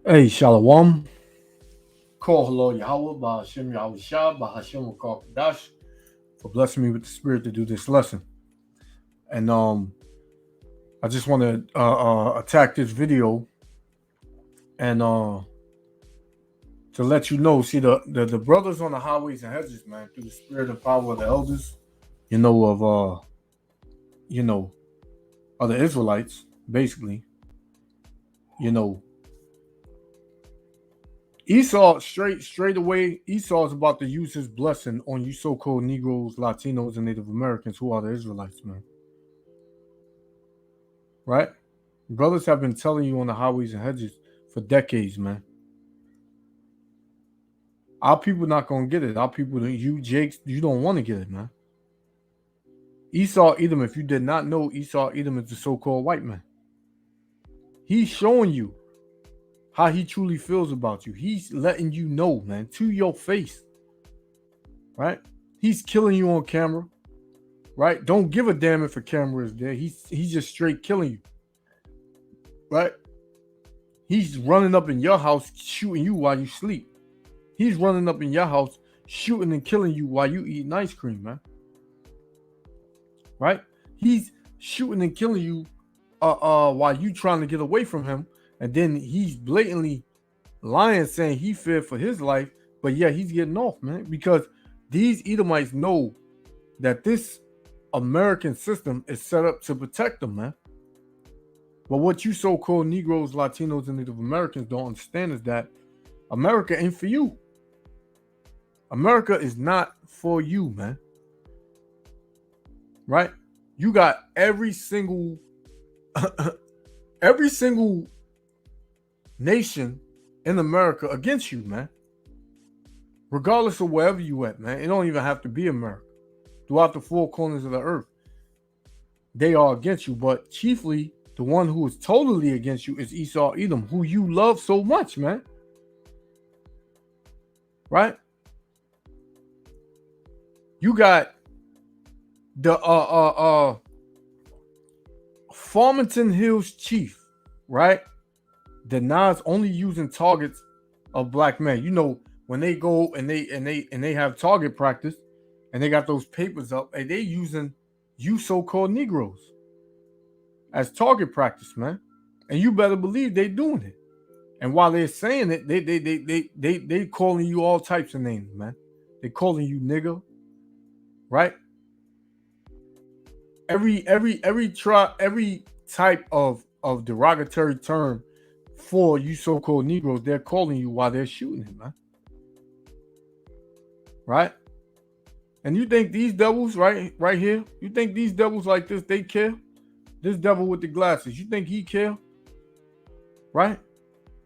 Hey, Shalom. Call hello Yahweh, Bahashem Yahweh Shah, Bahashem Wakar Kadash, for blessing me with the spirit to do this lesson. And I just want to attack this video and to let you know, see the brothers on the highways and hedges, man, through the spirit and power of the elders, you know, you know, of the Israelites, basically, you know, Esau straight away. Esau is about to use his blessing on you so-called Negroes, Latinos, and Native Americans who are the Israelites, man. Right? Brothers have been telling you on the highways and hedges for decades, man. Our people not gonna get it. Our people, you Jakes, you don't want to get it, man. Esau Edom, if you did not know, Esau Edom is the so-called white man. He's showing you how he truly feels about you. He's letting you know, man, to your face. Right? He's killing you on camera. Right? Don't give a damn if a camera is there. He's just straight killing you. Right? He's running up in your house, shooting you while you sleep. He's running up in your house, shooting and killing you while you eating ice cream, man. Right? He's shooting and killing you while you trying to get away from him. And then he's blatantly lying, saying he feared for his life. But yeah, he's getting off, man. Because these Edomites know that this American system is set up to protect them, man. But what you so-called Negroes, Latinos, and Native Americans don't understand is that America ain't for you. America is not for you, man. Right? You got every single nation in America against you, man. Regardless of wherever you at, man. It don't even have to be America. Throughout the four corners of the earth, they are against you. But chiefly, the one who is totally against you is Esau Edom, who you love so much, man. Right? You got the Farmington Hills chief, right? Denies only using targets of black men. You know, when they go and they have target practice and they got those papers up, and they using you so-called Negroes as target practice, man. And you better believe they doing it. And while they're saying it, they calling you all types of names, man. They calling you nigga, right? Every type of derogatory term for you so-called Negroes, they're calling you while they're shooting it, man. Right? And you think these devils, right here, you think these devils like this, they care? This devil with the glasses, you think he care? Right?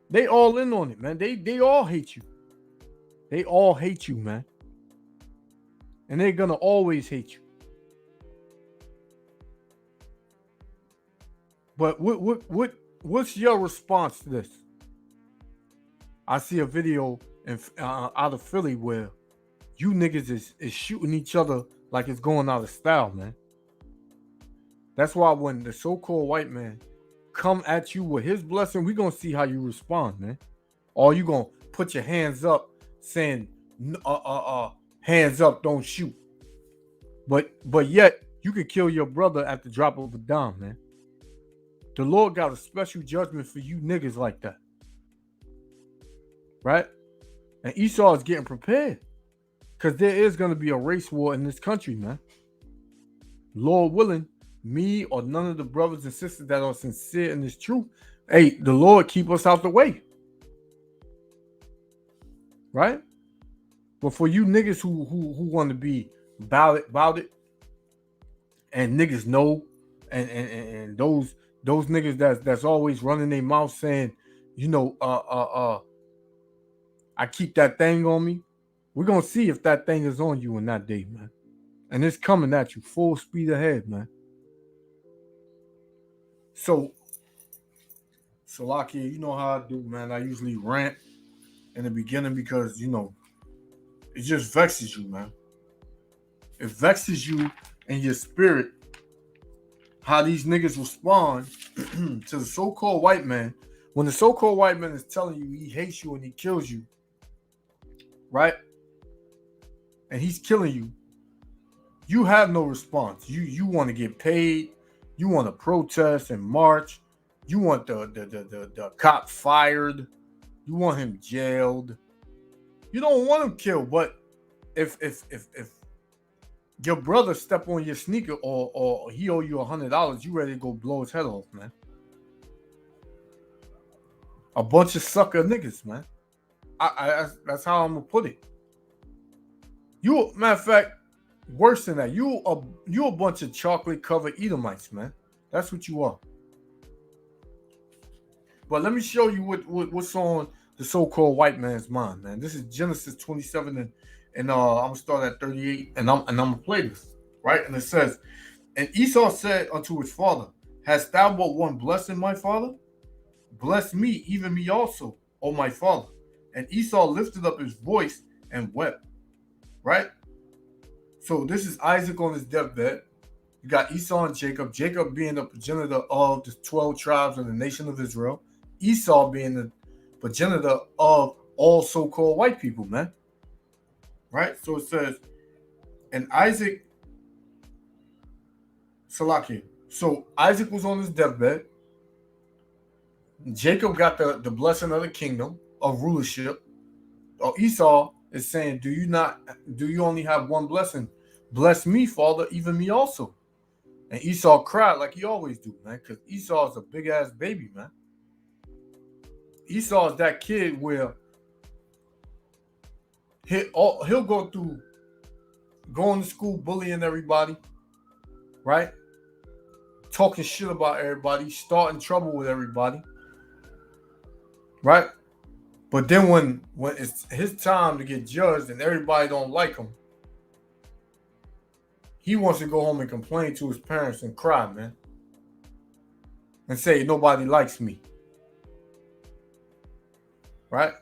They all in on it, man. They all hate you. They all hate you, man. And they're gonna always hate you. But what's your response to this? I see a video out of Philly where you niggas is shooting each other like it's going out of style, man. That's why when the so-called white man come at you with his blessing, we gonna see how you respond, man. Or you gonna put your hands up saying, hands up, don't shoot. But yet you can kill your brother at the drop of a dime, man. The Lord got a special judgment for you niggas like that. Right? And Esau is getting prepared. Because there is going to be a race war in this country, man. Lord willing, me or none of the brothers and sisters that are sincere in this truth, hey, the Lord keep us out the way. Right? But for you niggas who want to be about it, and niggas know, and those niggas that's always running their mouth saying, you know, I keep that thing on me. We're gonna see if that thing is on you in that day, man. And it's coming at you full speed ahead, man. So Lakia, you know how I do, man. I usually rant in the beginning because, you know, it just vexes you, man. It vexes you in your spirit how these niggas respond to the so-called white man when the so-called white man is telling you he hates you and he kills you, right? And he's killing you, you have no response. You want to get paid. You want to protest and march. You want the cop fired. You want him jailed. You don't want him killed. But if your brother step on your sneaker or he owe you $100, you ready to go blow his head off, man. A bunch of sucker niggas, man. That's how I'm gonna put it. You, matter of fact, worse than that, you a bunch of chocolate covered Edomites, man. That's what you are. But let me show you what's on the so-called white man's mind, man. This is Genesis 27, and I'm gonna start at 38, and I'm gonna play this, right? And it says, and Esau said unto his father, hast thou but one blessing, my father? Bless me, even me also, O my father. And Esau lifted up his voice and wept, right? So this is Isaac on his deathbed. You got Esau and Jacob. Jacob being the progenitor of the 12 tribes of the nation of Israel. Esau being the progenitor of all so-called white people, man. Right? So it says, and Isaac, Salakia. So Isaac was on his deathbed. Jacob got the blessing of the kingdom of rulership. Esau is saying, do you only have one blessing? Bless me, father, even me also. And Esau cried like he always do, man, because Esau is a big ass baby, man. Esau is that kid where he'll go through going to school, bullying everybody, right? Talking shit about everybody, starting trouble with everybody, right? But then when it's his time to get judged and everybody don't like him, he wants to go home and complain to his parents and cry, man. And say, nobody likes me. Right?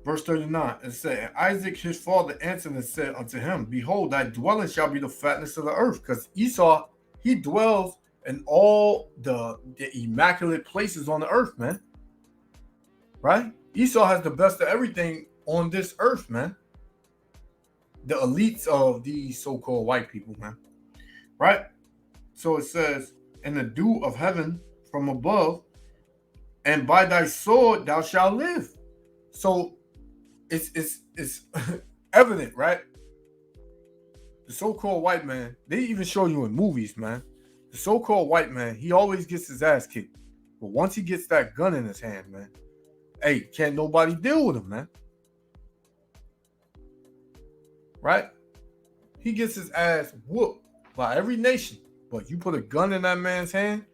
Verse 39, it said, and Isaac his father answered and said unto him, behold, thy dwelling shall be the fatness of the earth. Because Esau, he dwells in all the immaculate places on the earth, man. Right? Esau has the best of everything on this earth, man. The elites of these so-called white people, man. Right? So it says, and the dew of heaven from above, and by thy sword thou shalt live. So it's evident, right? The so-called white man, they even show you in movies, man. The so-called white man, he always gets his ass kicked. But once he gets that gun in his hand, man, hey, can't nobody deal with him, man. Right? He gets his ass whooped by every nation. But you put a gun in that man's hand,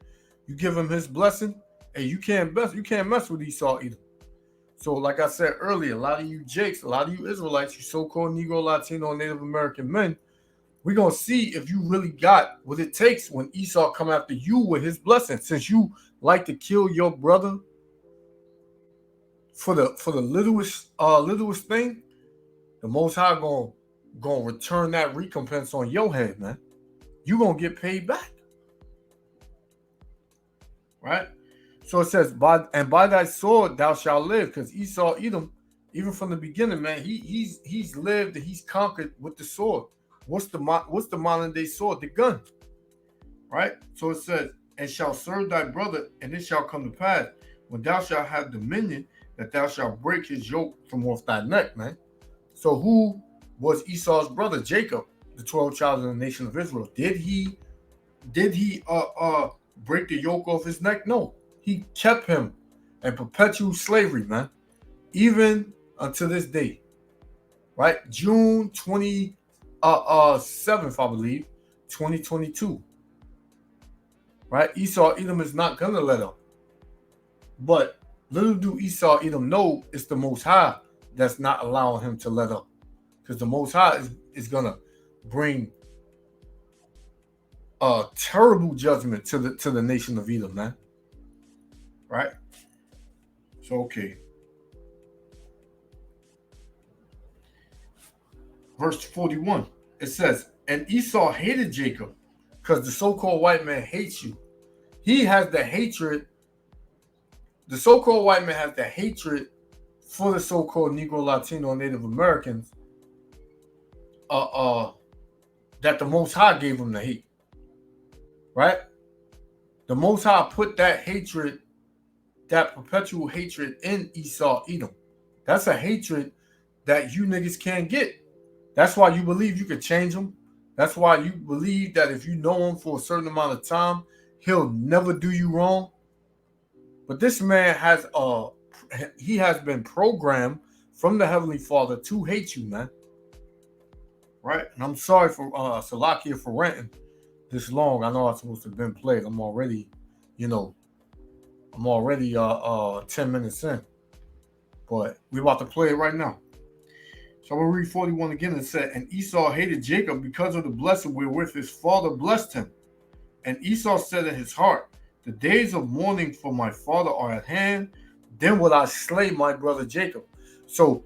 you give him his blessing, and you can't mess with Esau either. So like I said earlier, a lot of you Jakes, a lot of you Israelites, you so-called Negro, Latino, and Native American men, we're going to see if you really got what it takes when Esau come after you with his blessing. Since you like to kill your brother for the littlest thing, the Most High gonna return that recompense on your head, man. You gonna get paid back, right? So it says, by thy sword thou shalt live, because Esau, Edom, even from the beginning, man, he's lived and he's conquered with the sword. What's the modern day sword? The gun, right? So it says, and shall serve thy brother, and it shall come to pass when thou shalt have dominion, that thou shalt break his yoke from off thy neck, man. So who was Esau's brother? Jacob, the 12 tribes of the nation of Israel. Did he break the yoke off his neck? No. He kept him in perpetual slavery, man. Even until this day. Right? June 27th, I believe, 2022. Right? Esau Edom is not gonna let up. But little do Esau Edom know it's the Most High that's not allowing him to let up. Because the Most High is going to bring a terrible judgment to the nation of Edom, man. Right? So, okay. Verse 41, it says, and Esau hated Jacob because the so-called white man hates you. He has the hatred the so-called white man has the hatred for the so-called Negro, Latino, and Native Americans that the Most High gave him the hate, right? The Most High put that hatred, that perpetual hatred in Esau, Edom. That's a hatred that you niggas can't get. That's why you believe you can change him. That's why you believe that if you know him for a certain amount of time, he'll never do you wrong. But this man has he has been programmed from the Heavenly Father to hate you, man. Right? And I'm sorry for Salakia for ranting this long. I know I'm supposed to have been played. I'm already 10 minutes in. But we're about to play it right now. So I'm going to read 41 again. It said, and Esau hated Jacob because of the blessing wherewith his father blessed him. And Esau said in his heart, the days of mourning for my father are at hand. Then will I slay my brother Jacob. So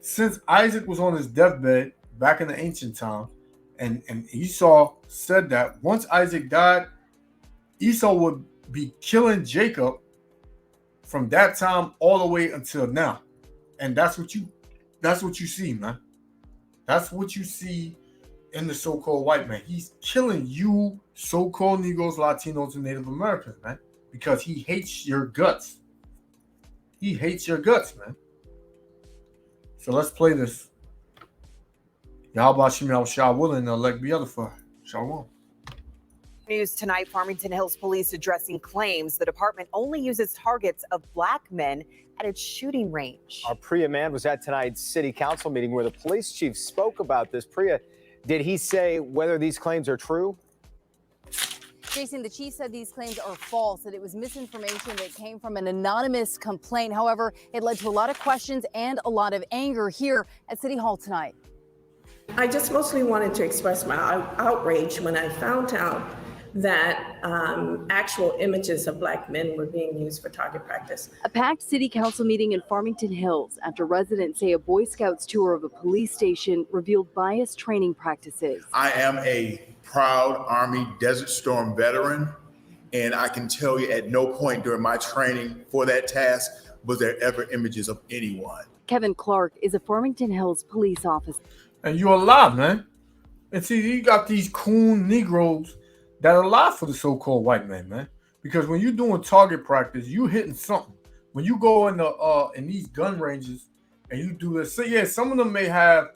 since Isaac was on his deathbed back in the ancient times, and Esau said that once Isaac died, Esau would be killing Jacob from that time all the way until now. And that's what you see, man. That's what you see in the so-called white man. He's killing you, so-called Negroes, Latinos, and Native Americans, man, because he hates your guts. He hates your guts, man. So let's play this. Yahweh Shem Shah willing, elect be other for Shalom. News tonight, Farmington Hills police addressing claims the department only uses targets of black men at its shooting range. Our Priya Mann was at tonight's city council meeting where the police chief spoke about this. Priya, did he say whether these claims are true? Jason, the chief said these claims are false, that it was misinformation that came from an anonymous complaint. However, it led to a lot of questions and a lot of anger here at City Hall tonight. I just mostly wanted to express my outrage when I found out that actual images of black men were being used for target practice. A packed city council meeting in Farmington Hills after residents say a Boy Scouts tour of a police station revealed biased training practices. I am a proud Army Desert Storm veteran, and I can tell you at no point during my training for that task was there ever images of anyone. Kevin Clark is a Farmington Hills police officer. And you're alive, man. And see, you got these coon Negroes that are alive for the so-called white man, man. Because when you're doing target practice, you hitting something. When you go in these gun ranges and you do this, so yeah, some of them may have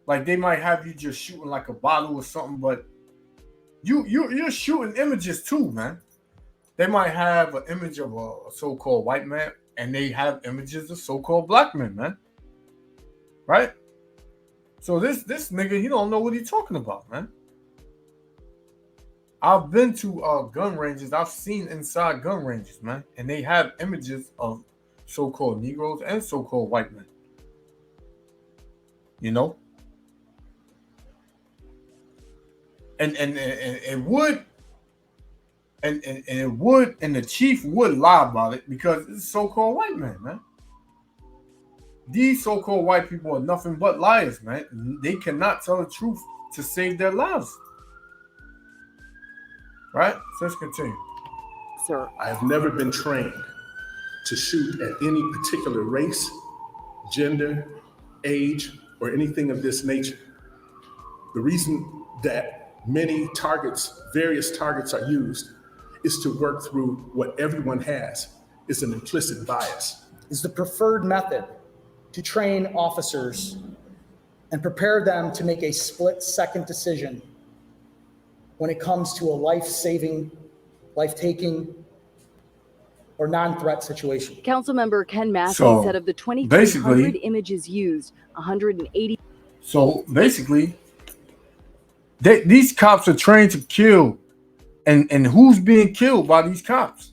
like they might have you just shooting like a bottle or something, but you're shooting images too, man. They might have an image of a so-called white man, and they have images of so-called black men, man. Right? So this nigga, he don't know what he's talking about, man. I've been to gun ranges. I've seen inside gun ranges, man. And they have images of so-called Negroes and so-called white men. You know? And it would, and the chief would lie about it because it's so-called white men, man. These so-called white people are nothing but liars, man. They cannot tell the truth to save their lives. Right? So let's continue. Sir, I have never been trained to shoot at any particular race, gender, age, or anything of this nature. The reason that many targets, various targets are used is to work through what everyone has. It's an implicit bias. Is the preferred method to train officers and prepare them to make a split-second decision when it comes to a life-saving, life-taking, or non-threat situation. Councilmember Ken Massey said of the 2,300 images used, 180. So basically, these cops are trained to kill, and who's being killed by these cops?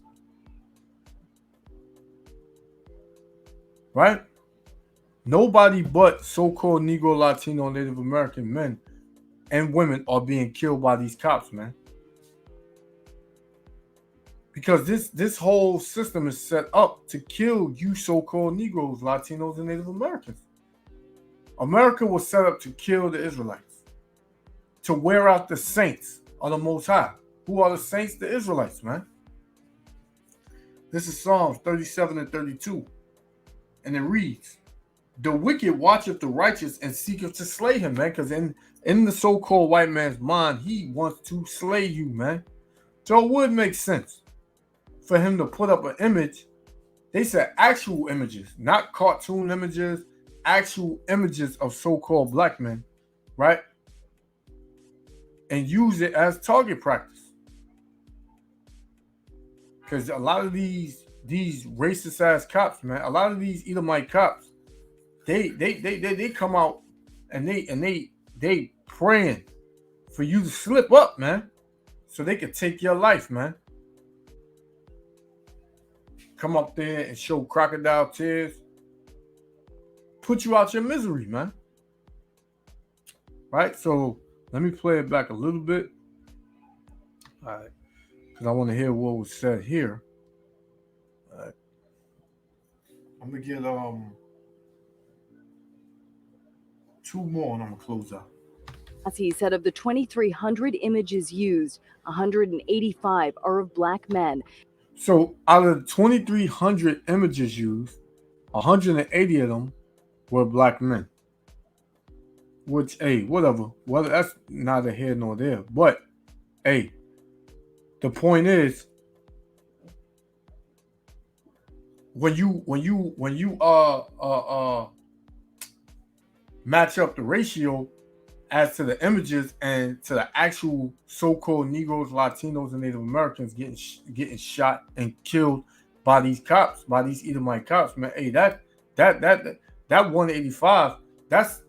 Right? Nobody but so-called Negro, Latino, Native American men and women are being killed by these cops, man. Because this whole system is set up to kill you so-called Negroes, Latinos, and Native Americans. America was set up to kill the Israelites, to wear out the saints of the Most High. Who are the saints? The Israelites, man. This is Psalms 37 and 32. And it reads, the wicked watcheth the righteous and seeketh to slay him, man. Because in the so-called white man's mind, he wants to slay you, man. So it would make sense for him to put up an image. They said actual images, not cartoon images, actual images of so-called black men, right? And use it as target practice. Because a lot of these racist ass cops, man, a lot of these Edomite cops, they come out and they praying for you to slip up, man, so they can take your life, man. Come up there and show crocodile tears, put you out your misery, man. Right? So let me play it back a little bit. All right. Because I want to hear what was said here. All right. I'm going to get two more and I'm going to close out. As he said, of the 2,300 images used, 185 are of black men. So out of the 2,300 images used, 180 of them were black men. Which, hey, whatever. Well, that's neither here nor there. But, hey, the point is, when you match up the ratio as to the images and to the actual so-called Negroes, Latinos, and Native Americans getting shot and killed by these cops, by these Edomite cops, man. Hey, that 185, that's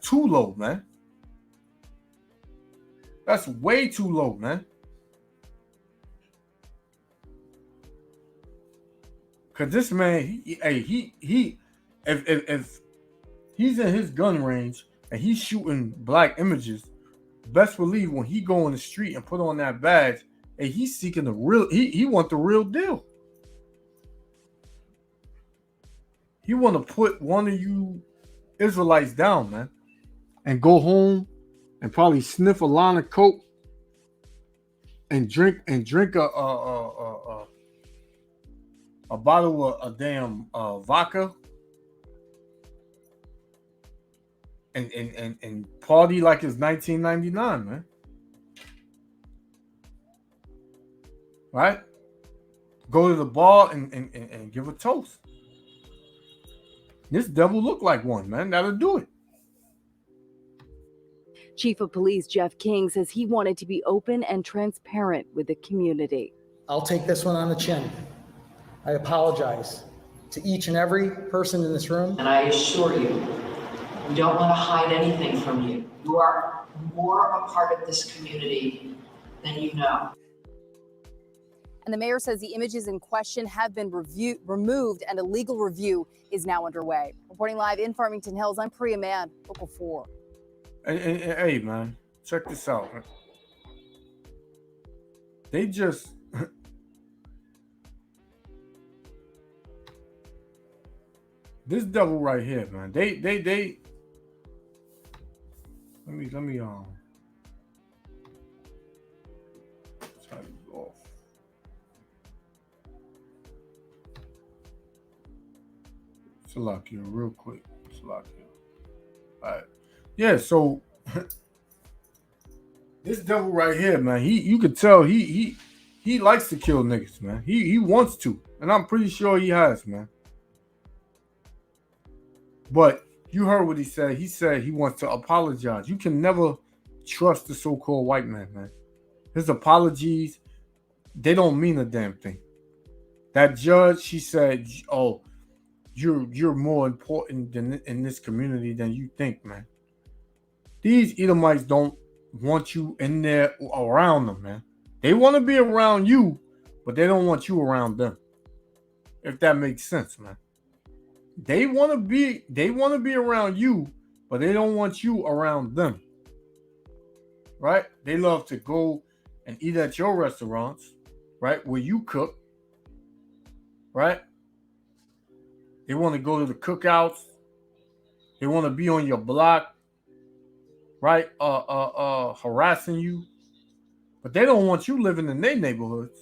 too low, man. That's way too low, man. Cause this man, if he's in his gun range and he's shooting black images, best believe when he go on the street and put on that badge, hey, he's seeking the real. He want the real deal. He want to put one of you Israelites down, man, and go home and probably sniff a line of coke and drink a bottle of a damn vodka and party like it's 1999, man. Right? Go to the bar and give a toast. This devil look like one, man. That'll do it. Chief of Police Jeff King says he wanted to be open and transparent with the community. I'll take this one on the chin. I apologize to each and every person in this room. And I assure you, we don't want to hide anything from you. You are more a part of this community than you know. And the mayor says the images in question have been removed and a legal review is now underway. Reporting live in Farmington Hills, I'm Priya Mann, Local 4. Hey, man, check this out. They just this devil right here, man. They let me try to go off. Salakia, real quick. Salakia. All right. Yeah, so this devil right here, man, you could tell he likes to kill niggas, man. He wants to, and I'm pretty sure he has, man. But you heard what he said. He said he wants to apologize. You can never trust the so-called white man, man. His apologies, they don't mean a damn thing. That judge, she said, "Oh, you're more important in this community than you think, man." These Edomites don't want you in there around them, man. They want to be around you, but they don't want you around them. If that makes sense, man. They want to be around you, but they don't want you around them. Right? They love to go and eat at your restaurants, right? Where you cook. Right? They want to go to the cookouts. They want to be on your block. Right? Harassing you. But they don't want you living in their neighborhoods.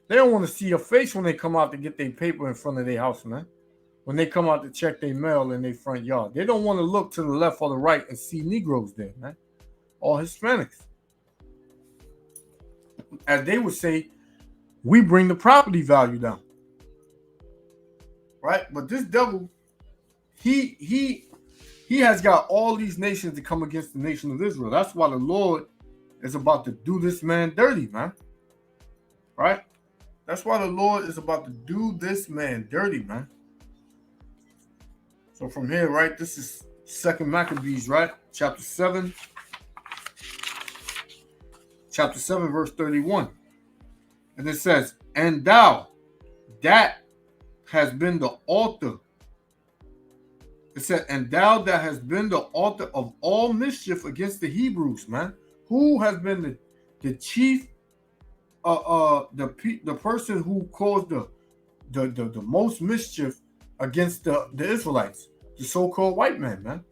They don't want to see your face when they come out to get their paper in front of their house, man. When they come out to check their mail in their front yard. They don't want to look to the left or the right and see Negroes there, man. Or Hispanics. As they would say, we bring the property value down. Right? But this devil, he has got all these nations to come against the nation of Israel. That's why the Lord is about to do this man dirty, man. Right? That's why the Lord is about to do this man dirty, man. So from here, right, this is 2 Maccabees, right? Chapter 7, verse 31. And it says, and thou, that has been the author. It said, and thou that has been the author of all mischief against the Hebrews, man. Who has been the chief, the person who caused the most mischief against the Israelites? The so-called white man.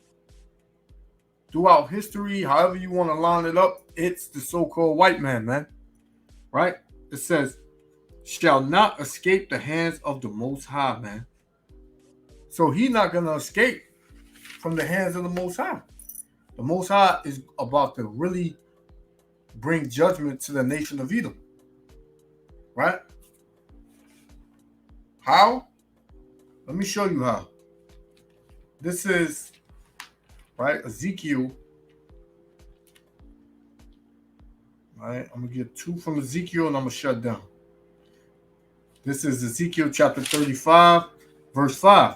Throughout history, however you want to line it up, it's the so-called white man. Right? It says, shall not escape the hands of the Most High, man. So he's not going to escape from the hands of the Most High. The Most High is about to really bring judgment to the nation of Edom. Right? How? Let me show you how. This is, right, Ezekiel. All right, I'm going to get 2 from Ezekiel and I'm going to shut down. This is Ezekiel chapter 35, verse 5.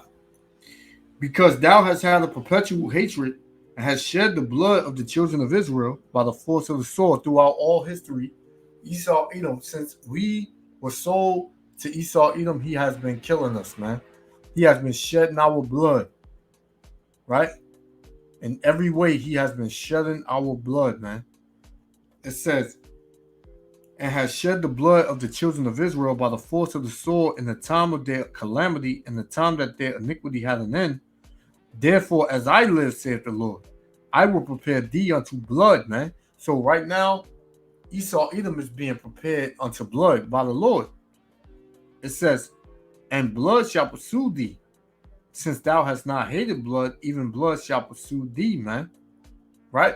Because thou hast had a perpetual hatred and hast shed the blood of the children of Israel by the force of the sword throughout all history, Esau, Edom, since we were sold to Esau, Edom, he has been killing us, man. He has been shedding our blood. Right? In every way, he has been shedding our blood, man. It says, and has shed the blood of the children of Israel by the force of the sword in the time of their calamity, in the time that their iniquity had an end. Therefore, as I live, saith the Lord, I will prepare thee unto blood, man. So right now, Esau, Edom is being prepared unto blood by the Lord. It says, and blood shall pursue thee. Since thou hast not hated blood, even blood shall pursue thee, man. Right?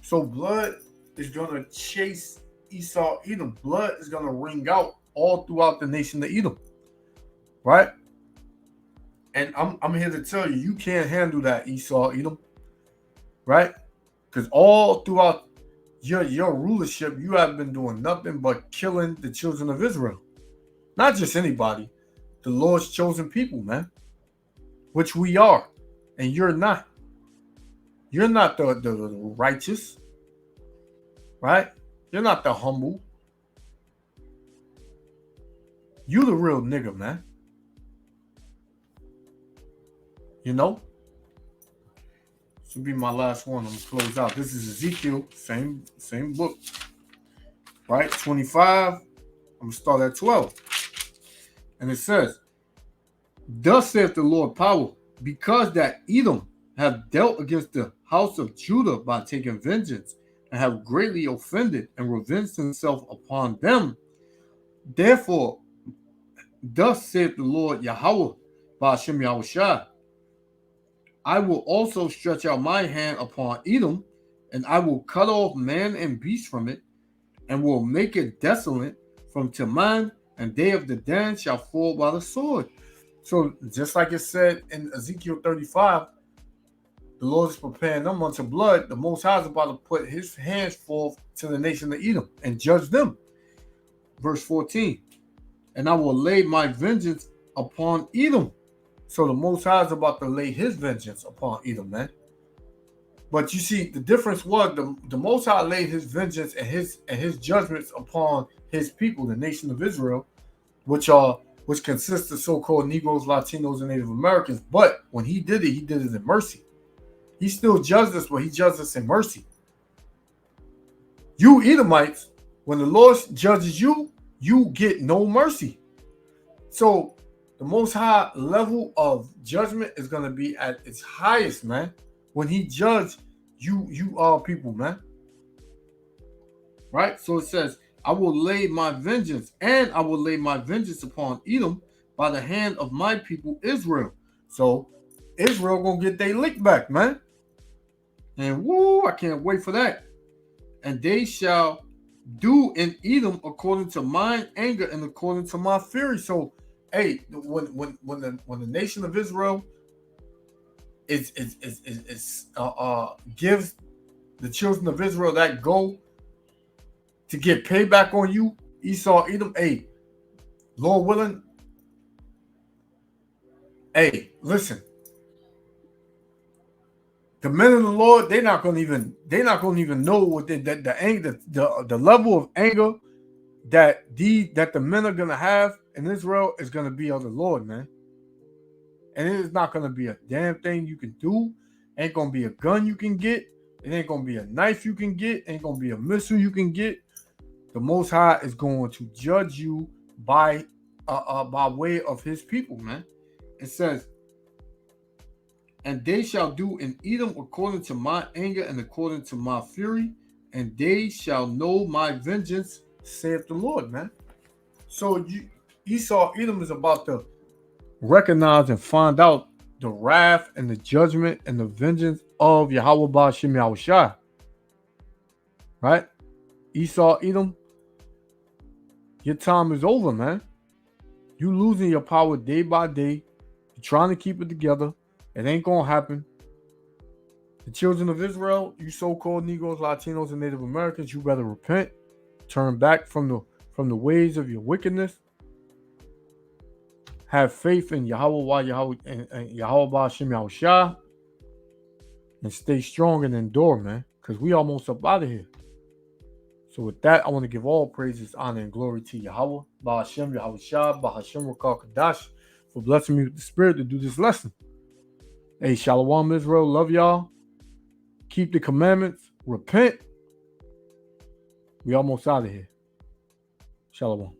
So blood is going to chase Esau, Edom. Blood is going to ring out all throughout the nation of Edom. Right? And I'm here to tell you, you can't handle that, Esau, Edom. Right? Because all throughout your rulership, you have been doing nothing but killing the children of Israel. Not just anybody. The Lord's chosen people, man. Which we are, and you're not. You're not the righteous, right? You're not the humble. You the real nigga, man. You know? This will be my last one. I'm gonna close out. This is Ezekiel, same book, right? 25. I'm gonna start at 12, and it says, thus saith the Lord power, because that Edom have dealt against the house of Judah by taking vengeance, and have greatly offended and revenged himself upon them. Therefore, thus saith the Lord Yahweh, by Hashem Yahushua, I will also stretch out my hand upon Edom, and I will cut off man and beast from it, and will make it desolate from Teman, and they of the Dan shall fall by the sword. So just like it said in Ezekiel 35, the Lord is preparing them unto blood. The Most High is about to put his hands forth to the nation of Edom and judge them. Verse 14, and I will lay my vengeance upon Edom. So the Most High is about to lay his vengeance upon Edom, man. But you see, the difference was the Most High laid his vengeance and his judgments upon his people, the nation of Israel, which consists of so-called Negroes, Latinos, and Native Americans. But when he did it in mercy. He still judged us, but he judged us in mercy. You Edomites, when the Lord judges you, you get no mercy. So the Most High level of judgment is going to be at its highest, man. When he judged you all people, man. right? So it says, I will lay my vengeance, and I will lay my vengeance upon Edom by the hand of my people Israel. So Israel gonna get their lick back, man. And woo, I can't wait for that. And they shall do in Edom according to mine anger and according to my fury. So, hey, when the nation of Israel gives the children of Israel that go to get payback on you, Esau, Edom, hey, Lord willing, hey, listen. The men of the Lord, they're not gonna even know what the anger, the level of anger that the men are gonna have in Israel is gonna be of the Lord, man. And it is not gonna be a damn thing you can do. Ain't gonna be a gun you can get. It ain't gonna be a knife you can get. Ain't gonna be a missile you can get. The Most High is going to judge you by way of His people, man. It says, and they shall do in Edom according to my anger and according to my fury, and they shall know my vengeance, saith the Lord, man. So Esau, Edom is about to recognize and find out the wrath and the judgment and the vengeance of Yahweh Ba'ashem Yahushua. Right? Esau, Edom, your time is over, man. You losing your power day by day. You're trying to keep it together. It ain't gonna happen. The children of Israel, you so-called Negroes, Latinos, and Native Americans, you better repent, turn back from the ways of your wickedness. Have faith in Yahweh and Yahweh Ba'ashem Yahushua, and stay strong and endure, man. Because we almost up out of here. So with that, I want to give all praises, honor, and glory to Yahweh Ba'ashem Yahushua, Ba'ashem Rakal Kadash, for blessing me with the spirit to do this lesson. Hey, Shalom Israel, love y'all. Keep the commandments. Repent. We almost out of here. Shalom.